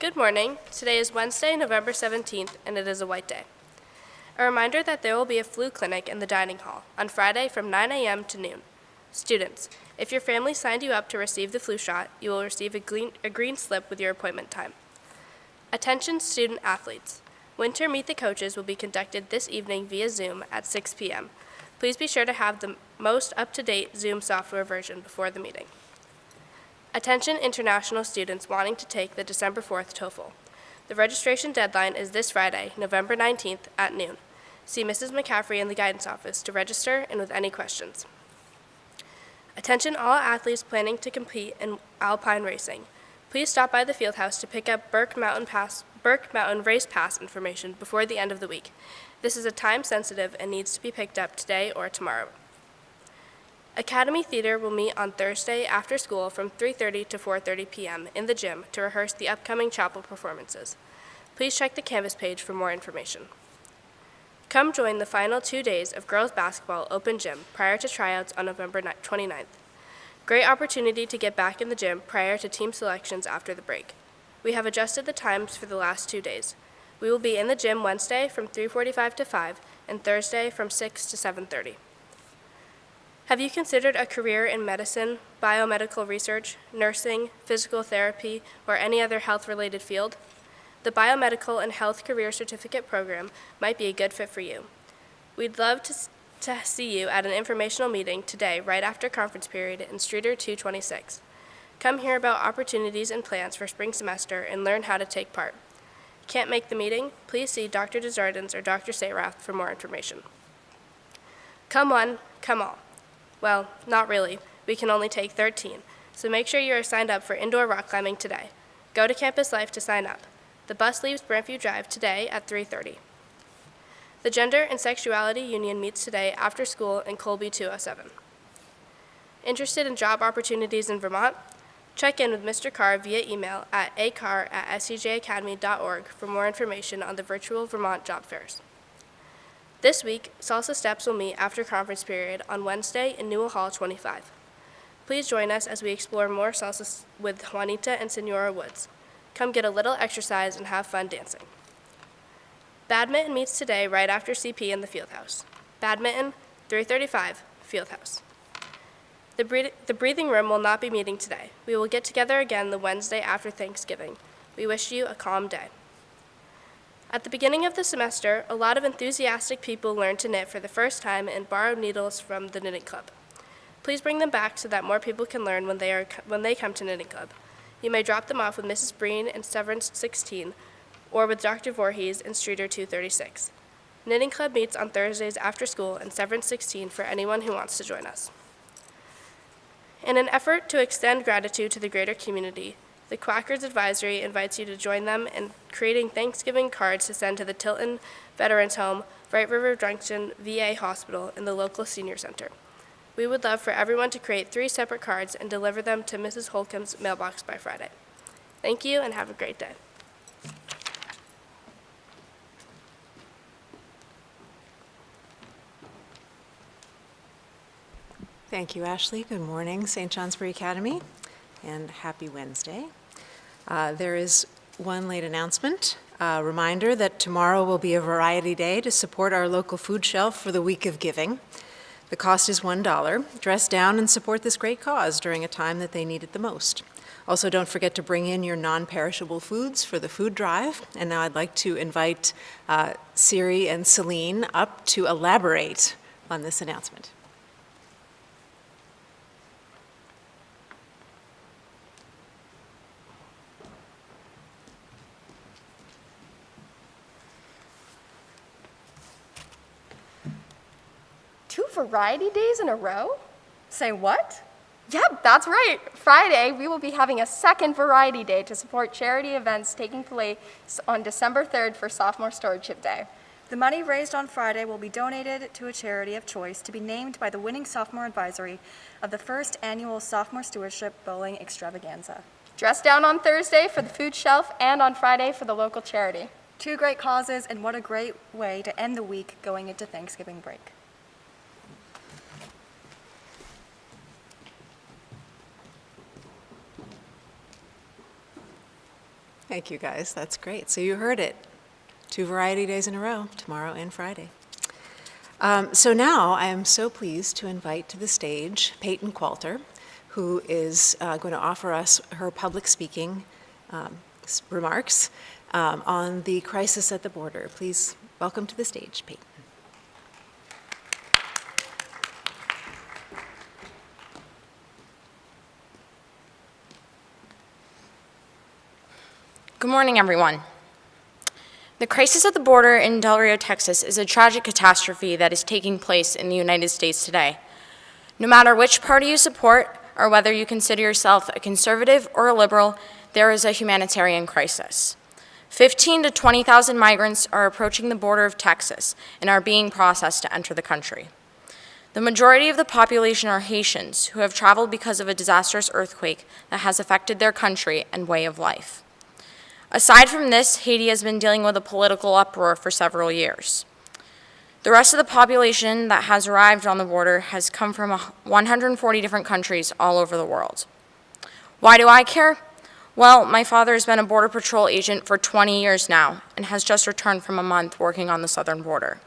Good morning. Today is Wednesday, November 17th, and it is a white day. A reminder that there will be a flu clinic in the dining hall on Friday from 9 a.m. to noon. Students, if your family signed you up to receive the flu shot, you will receive a green slip with your appointment time. Attention student athletes. Winter Meet the Coaches will be conducted this evening via Zoom at 6 p.m. Please be sure to have the most up-to-date Zoom software version before the meeting. Attention international students wanting to take the December 4th TOEFL. The registration deadline is this Friday, November 19th at noon. See Mrs. McCaffrey in the guidance office to register and with any questions. Attention all athletes planning to compete in alpine racing. Please stop by the field house to pick up Burke Mountain Race Pass information before the end of the week. This is a time sensitive and needs to be picked up today or tomorrow. Academy Theater will meet on Thursday after school from 3:30 to 4:30 p.m. in the gym to rehearse the upcoming chapel performances. Please check the Canvas page for more information. Come join the final 2 days of girls basketball open gym prior to tryouts on November 29th. Great opportunity to get back in the gym prior to team selections after the break. We have adjusted the times for the last 2 days. We will be in the gym Wednesday from 3:45 to 5 and Thursday from 6 to 7:30. Have you considered a career in medicine, biomedical research, nursing, physical therapy, or any other health-related field? The Biomedical and Health Career Certificate Program might be a good fit for you. We'd love to see you at an informational meeting today right after conference period in Streeter 226. Come hear about opportunities and plans for spring semester and learn how to take part. Can't make the meeting? Please see Dr. Desjardins or Dr. Sayrath for more information. Come one, come all. Well, not really. We can only take 13, so make sure you are signed up for indoor rock climbing today. Go to Campus Life to sign up. The bus leaves Brandview Drive today at 3:30. The Gender and Sexuality Union meets today after school in Colby 207. Interested in job opportunities in Vermont? Check in with Mr. Carr via email at acarr@scjacademy.org for more information on the virtual Vermont job fairs. This week, Salsa Steps will meet after conference period on Wednesday in Newell Hall 25. Please join us as we explore more salsa with Juanita and Senora Woods. Come get a little exercise and have fun dancing. Badminton meets today right after CP in the Fieldhouse. Badminton, 3:35, Fieldhouse. The breathing room will not be meeting today. We will get together again the Wednesday after Thanksgiving. We wish you a calm day. At the beginning of the semester, a lot of enthusiastic people learned to knit for the first time and borrowed needles from the knitting club. Please bring them back so that more people can learn when they come to knitting club. You may drop them off with Mrs. Breen in Severance 16 or with Dr. Voorhees in Streeter 236. Knitting club meets on Thursdays after school in Severance 16 for anyone who wants to join us. In an effort to extend gratitude to the greater community, the Quackers Advisory invites you to join them in creating Thanksgiving cards to send to the Tilton Veterans Home, Bright River Junction VA Hospital, and the local senior center. We would love for everyone to create 3 separate cards and deliver them to Mrs. Holcomb's mailbox by Friday. Thank you and have a great day. Thank you, Ashley. Good morning, St. Johnsbury Academy, and happy Wednesday. There is one late announcement. A reminder that tomorrow will be a variety day to support our local food shelf for the week of giving. The cost is $1. Dress down and support this great cause during a time that they need it the most. Also, don't forget to bring in your non-perishable foods for the food drive. And now I'd like to invite Siri and Celine up to elaborate on this announcement. Variety days in a row? Say what? Yep, that's right. Friday, we will be having a second variety day to support charity events taking place on December 3rd for Sophomore Stewardship Day. The money raised on Friday will be donated to a charity of choice to be named by the winning sophomore advisory of the first annual Sophomore Stewardship Bowling Extravaganza. Dress down on Thursday for the food shelf and on Friday for the local charity. 2 great causes, and what a great way to end the week going into Thanksgiving break. Thank you, guys. That's great. So you heard it. 2 variety days in a row, tomorrow and Friday. So now I am so pleased to invite to the stage Peyton Qualter, who is going to offer us her public speaking remarks on the crisis at the border. Please welcome to the stage, Peyton. Good morning, everyone. The crisis at the border in Del Rio, Texas is a tragic catastrophe that is taking place in the United States today. No matter which party you support or whether you consider yourself a conservative or a liberal, there is a humanitarian crisis. 15,000 to 20,000 migrants are approaching the border of Texas and are being processed to enter the country. The majority of the population are Haitians who have traveled because of a disastrous earthquake that has affected their country and way of life. Aside from this, Haiti has been dealing with a political uproar for several years. The rest of the population that has arrived on the border has come from 140 different countries all over the world. Why do I care? Well, my father has been a Border Patrol agent for 20 years now and has just returned from a month working on the southern border.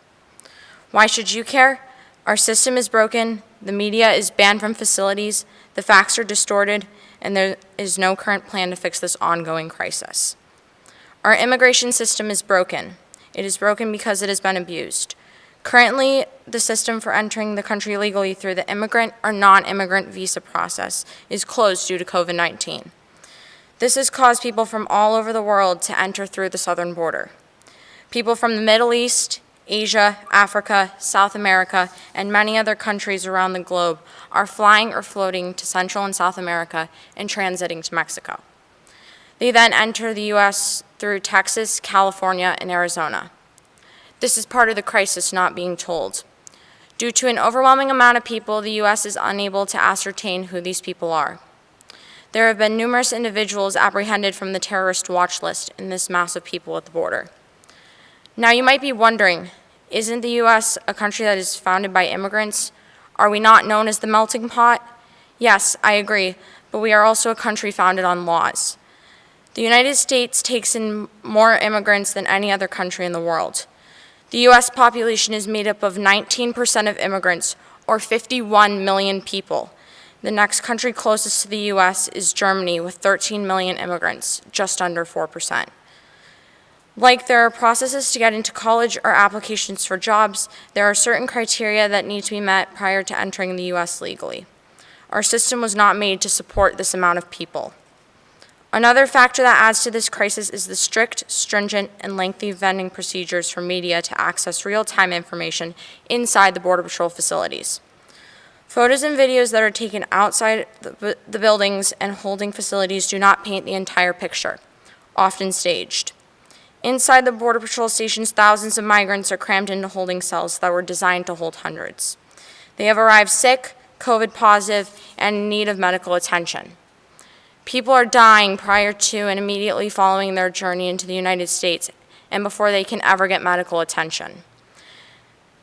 Why should you care? Our system is broken, the media is banned from facilities, the facts are distorted, and there is no current plan to fix this ongoing crisis. Our immigration system is broken. It is broken because it has been abused. Currently, the system for entering the country legally through the immigrant or non-immigrant visa process is closed due to COVID-19. This has caused people from all over the world to enter through the southern border. People from the Middle East, Asia, Africa, South America, and many other countries around the globe are flying or floating to Central and South America and transiting to Mexico. They then enter the U.S. through Texas, California, and Arizona. This is part of the crisis not being told. Due to an overwhelming amount of people, the U.S. is unable to ascertain who these people are. There have been numerous individuals apprehended from the terrorist watch list in this mass of people at the border. Now you might be wondering, isn't the U.S. a country that is founded by immigrants? Are we not known as the melting pot? Yes, I agree, but we are also a country founded on laws. The United States takes in more immigrants than any other country in the world. The U.S. population is made up of 19% of immigrants, or 51 million people. The next country closest to the U.S. is Germany, with 13 million immigrants, just under 4%. Like there are processes to get into college or applications for jobs, there are certain criteria that need to be met prior to entering the U.S. legally. Our system was not made to support this amount of people. Another factor that adds to this crisis is the strict, stringent, and lengthy vetting procedures for media to access real-time information inside the Border Patrol facilities. Photos and videos that are taken outside the buildings and holding facilities do not paint the entire picture, often staged. Inside the Border Patrol stations, thousands of migrants are crammed into holding cells that were designed to hold hundreds. They have arrived sick, COVID positive, and in need of medical attention. People are dying prior to and immediately following their journey into the United States and before they can ever get medical attention.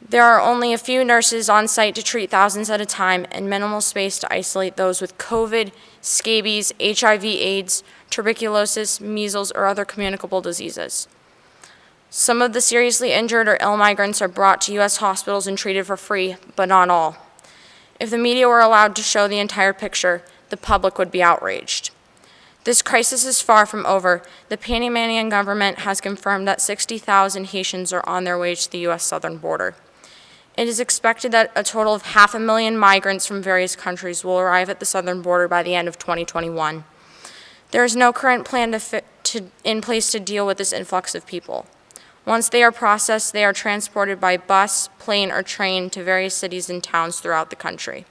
There are only a few nurses on site to treat thousands at a time and minimal space to isolate those with COVID, scabies, HIV/AIDS, tuberculosis, measles, or other communicable diseases. Some of the seriously injured or ill migrants are brought to U.S. hospitals and treated for free, but not all. If the media were allowed to show the entire picture, the public would be outraged. This crisis is far from over. The Panamanian government has confirmed that 60,000 Haitians are on their way to the U.S. southern border. It is expected that a total of 500,000 migrants from various countries will arrive at the southern border by the end of 2021. There is no current plan in place to deal with this influx of people. Once they are processed, they are transported by bus, plane, or train to various cities and towns throughout the country.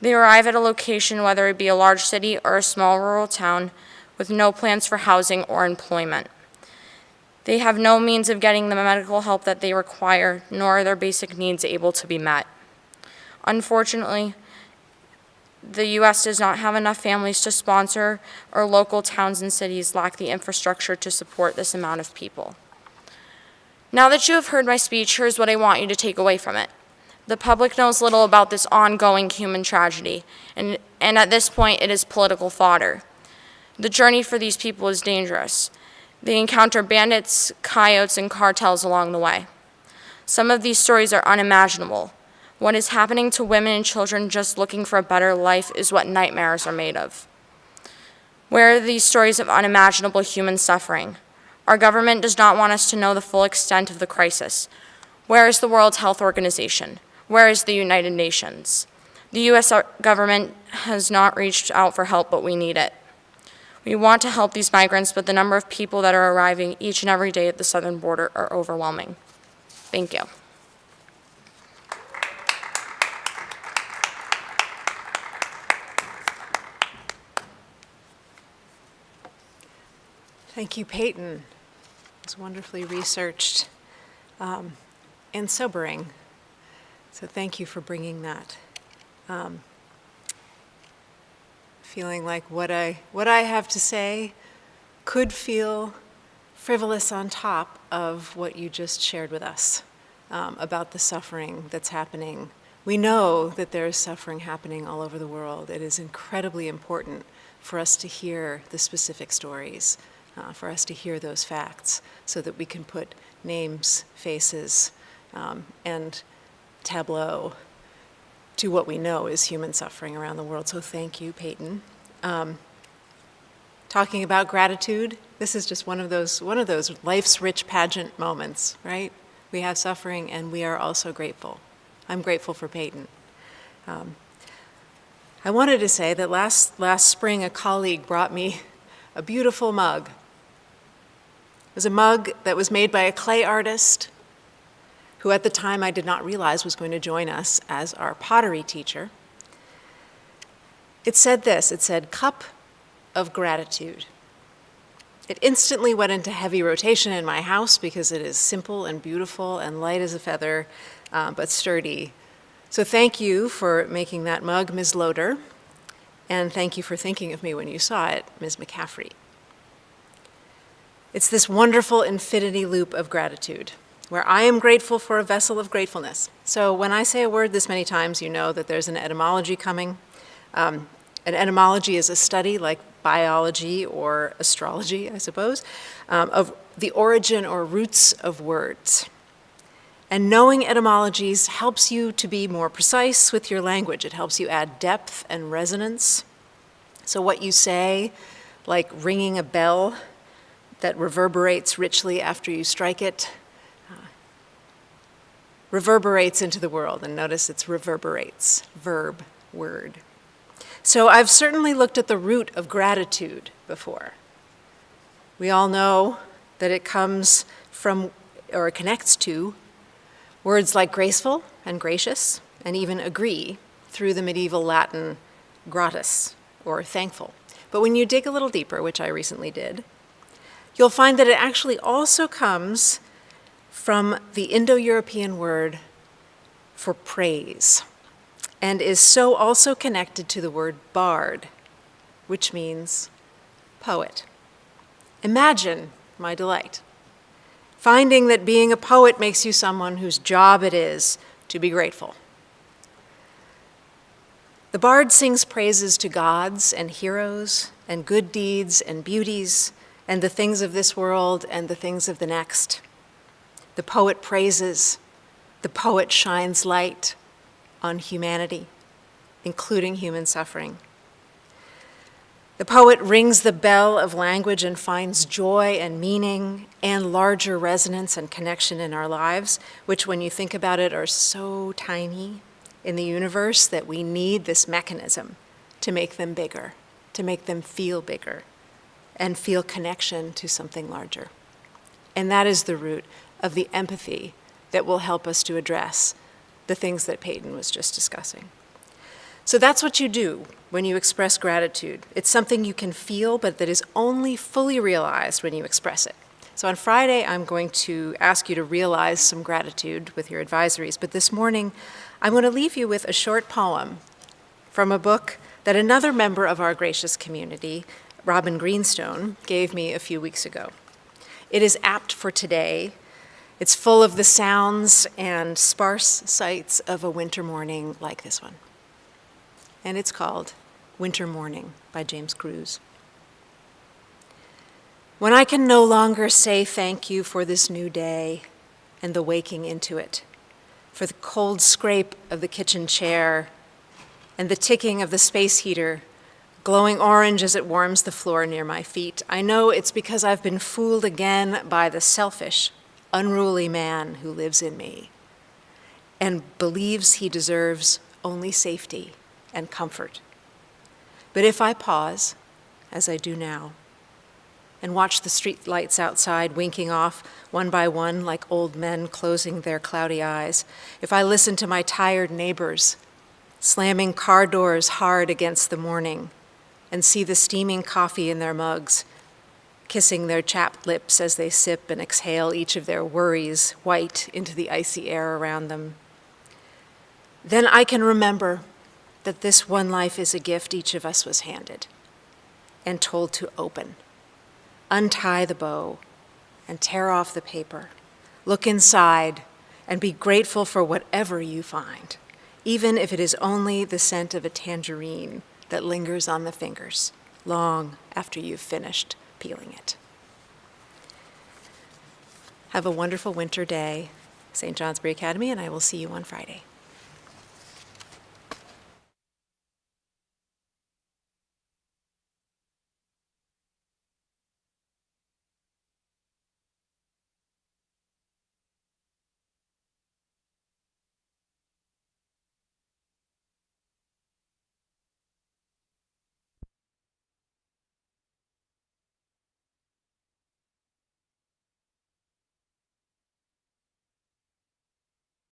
They arrive at a location, whether it be a large city or a small rural town, with no plans for housing or employment. They have no means of getting the medical help that they require, nor are their basic needs able to be met. Unfortunately, the U.S. does not have enough families to sponsor, or local towns and cities lack the infrastructure to support this amount of people. Now that you have heard my speech, here's what I want you to take away from it. The public knows little about this ongoing human tragedy, and at this point, it is political fodder. The journey for these people is dangerous. They encounter bandits, coyotes, and cartels along the way. Some of these stories are unimaginable. What is happening to women and children just looking for a better life is what nightmares are made of. Where are these stories of unimaginable human suffering? Our government does not want us to know the full extent of the crisis. Where is the World Health Organization? Where is the United Nations? The U.S. government has not reached out for help, but we need it. We want to help these migrants, but the number of people that are arriving each and every day at the southern border are overwhelming. Thank you. Thank you, Peyton. It was wonderfully researched and sobering. So thank you for bringing that. Feeling like what I have to say could feel frivolous on top of what you just shared with us about the suffering that's happening. We know that there is suffering happening all over the world. It is incredibly important for us to hear the specific stories, for us to hear those facts, so that we can put names, faces, and tableau to what we know is human suffering around the world. So thank you, Peyton. Talking about gratitude, this is just one of those life's rich pageant moments, right? We have suffering and we are also grateful. I'm grateful for Peyton. I wanted to say that last spring a colleague brought me a beautiful mug. It was a mug that was made by a clay artist who at the time I did not realize was going to join us as our pottery teacher. It said this, it said, "Cup of Gratitude." It instantly went into heavy rotation in my house because it is simple and beautiful and light as a feather, but sturdy. So thank you for making that mug, Ms. Loader, and thank you for thinking of me when you saw it, Ms. McCaffrey. It's this wonderful infinity loop of gratitude, where I am grateful for a vessel of gratefulness. So when I say a word this many times, you know that there's an etymology coming. An etymology is a study, like biology or astrology, I suppose, of the origin or roots of words. And knowing etymologies helps you to be more precise with your language. It helps you add depth and resonance. So what you say, like ringing a bell that reverberates richly after you strike it, reverberates into the world. And notice it's reverberates, verb, word. So I've certainly looked at the root of gratitude before. We all know that it comes from, or connects to, words like graceful and gracious, and even agree, through the medieval Latin gratus, or thankful. But when you dig a little deeper, which I recently did, you'll find that it actually also comes from the Indo-European word for praise, and is so also connected to the word bard, which means poet. Imagine my delight, finding that being a poet makes you someone whose job it is to be grateful. The bard sings praises to gods and heroes and good deeds and beauties and the things of this world and the things of the next. The poet praises, the poet shines light on humanity, including human suffering. The poet rings the bell of language and finds joy and meaning and larger resonance and connection in our lives, which when you think about it are so tiny in the universe that we need this mechanism to make them bigger, to make them feel bigger and feel connection to something larger. And that is the root of the empathy that will help us to address the things that Peyton was just discussing. So that's what you do when you express gratitude. It's something you can feel, but that is only fully realized when you express it. So on Friday, I'm going to ask you to realize some gratitude with your advisories, but this morning, I'm going to leave you with a short poem from a book that another member of our gracious community, Robin Greenstone, gave me a few weeks ago. It is apt for today. It's full of the sounds and sparse sights of a winter morning like this one. And it's called Winter Morning by James Cruz. When I can no longer say thank you for this new day and the waking into it, for the cold scrape of the kitchen chair and the ticking of the space heater, glowing orange as it warms the floor near my feet, I know it's because I've been fooled again by the selfish, unruly man who lives in me and believes he deserves only safety and comfort. But if I pause, as I do now, and watch the street lights outside winking off one by one like old men closing their cloudy eyes, if I listen to my tired neighbors slamming car doors hard against the morning and see the steaming coffee in their mugs, kissing their chapped lips as they sip and exhale each of their worries white into the icy air around them, then I can remember that this one life is a gift each of us was handed and told to open. Untie the bow and tear off the paper. Look inside and be grateful for whatever you find, even if it is only the scent of a tangerine that lingers on the fingers long after you've finished peeling it. Have a wonderful winter day, St. Johnsbury Academy, and I will see you on Friday.